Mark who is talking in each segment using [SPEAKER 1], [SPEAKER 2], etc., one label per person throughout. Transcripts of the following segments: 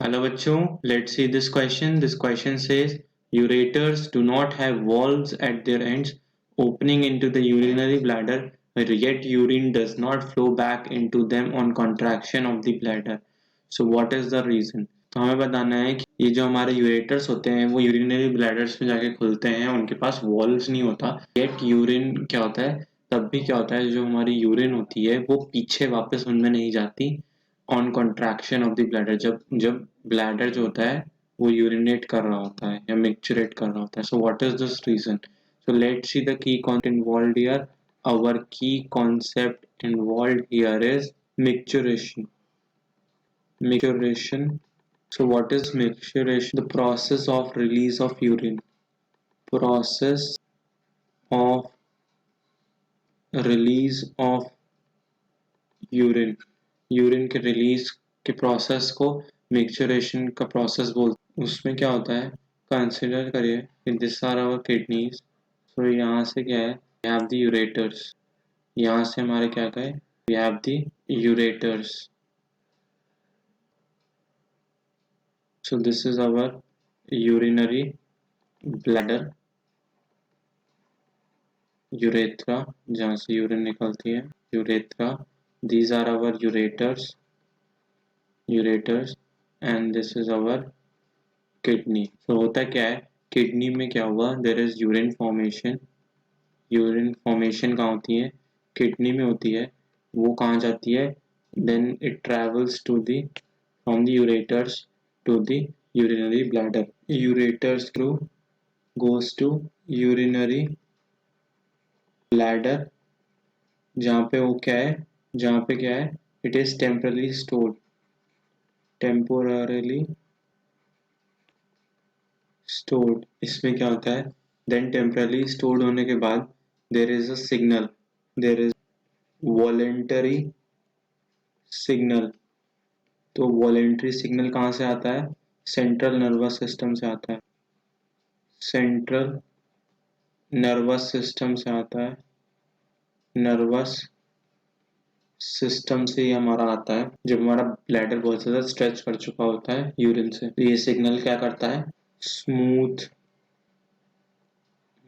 [SPEAKER 1] Hello बच्चों, let's see this question. This question says ureters do not have valves at their ends opening into the urinary bladder, yet urine does not flow back into them on contraction of the bladder. So what is the reason? तो हमें बताना है कि ये जो हमारे ureters होते हैं वो यूरिनरी ब्लैडर्स में जाके खुलते हैं, उनके पास वॉल्व्स नहीं होता, येट यूरिन क्या होता है, तब भी क्या होता है, जो हमारी यूरिन होती है वो पीछे वापस उनमें नहीं जाती on contraction of the bladder, जब जब ब्लैडर जो होता है वो यूरिनेट कर रहा होता है या मिक्चरेट कर रहा होता है. So what is this reason? So let's see the key concept involved here. Our key concept involved here is micturition. Micturition. So what is micturition? The process of release of urine. Process of release of urine. Urine के release के process को मिक्सचरेशन का process बोलते हैं. उसमें क्या होता है, कंसिडर करिए दिस आर आवर किडनीज. सो यहाँ से क्या है, वी हैव द यूरेटर्स. यहाँ से हमारे क्या गए, we have the ureters. So this is our urinary bladder, urethra, जहाँ से यूरिन निकलती है, urethra. These are our ureters and this is our kidney. तो होता क्या है, किडनी में क्या हुआ, there is urine formation. Urine formation कहाँ होती है, किडनी में होती है. वो कहाँ जाती है, then it travels to the from the ureters to the urinary bladder. Ureters through goes to urinary bladder, जहाँ पे वो क्या है, जहाँ पे क्या है, it is temporarily stored. Temporarily stored. इसमें क्या होता है, देन टेम्परली स्टोर्ड होने के बाद there is a signal, there is voluntary signal. तो वॉलेंटरी सिग्नल कहाँ से आता है, सेंट्रल नर्वस सिस्टम से आता है. सेंट्रल नर्वस सिस्टम से आता है. नर्वस सिस्टम से ही हमारा आता है जब हमारा ब्लैडर बहुत ज़्यादा स्ट्रेच कर चुका होता है यूरिन से. तो ये सिग्नल क्या करता है, स्मूथ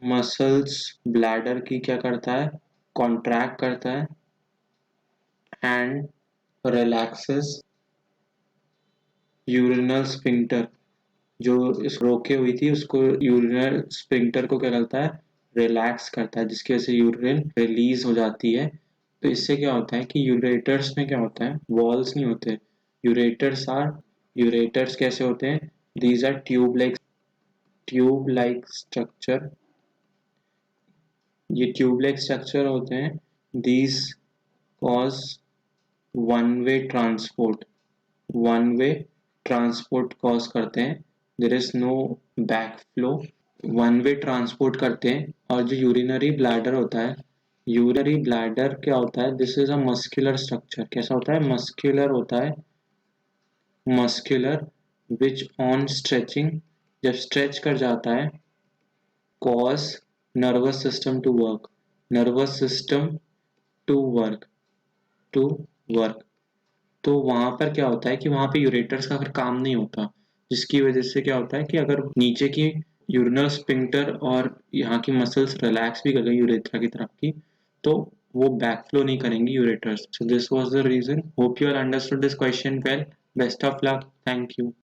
[SPEAKER 1] मसल्स ब्लैडर की क्या करता है, कॉन्ट्रैक्ट करता है एंड रिलैक्सेस यूरिनल स्फिंक्टर. जो इस रोके हुई थी उसको, यूरिनल स्फिंक्टर को क्या करता है, रिलैक्स करता है, जिसकी वजह से यूरिन रिलीज हो जाती है. तो इससे क्या होता है कि यूरेटर्स में क्या होता है, वॉल्स नहीं होते. यूरेटर्स कैसे होते हैं, these are tube like structure. ये ट्यूब लाइक स्ट्रक्चर होते हैं. These cause one way transport. One way transport cause करते हैं. There is no back flow. One way transport करते हैं. और जो यूरिनरी ब्लैडर होता है, यूरिनरी ब्लैडर क्या होता है, this is a muscular structure. कैसा होता है, मस्कुलर होता है. मस्कुलर विच ऑन स्ट्रेचिंग, जब स्ट्रेच कर जाता है, cause nervous system to work. Nervous system to work to work. तो वहां पर क्या होता है कि वहां पे यूरेटर्स का फिर काम नहीं होता, जिसकी वजह से क्या होता है कि अगर नीचे की यूरिनल स्फिंक्टर और यहाँ की मसल्स रिलैक्स भी कर गई यूरेथ्रा की तरफ की, तो वो बैकफ्लो नहीं करेंगी ureters. So this was the reason. Hope you are understood this question well. Best of luck. Thank you.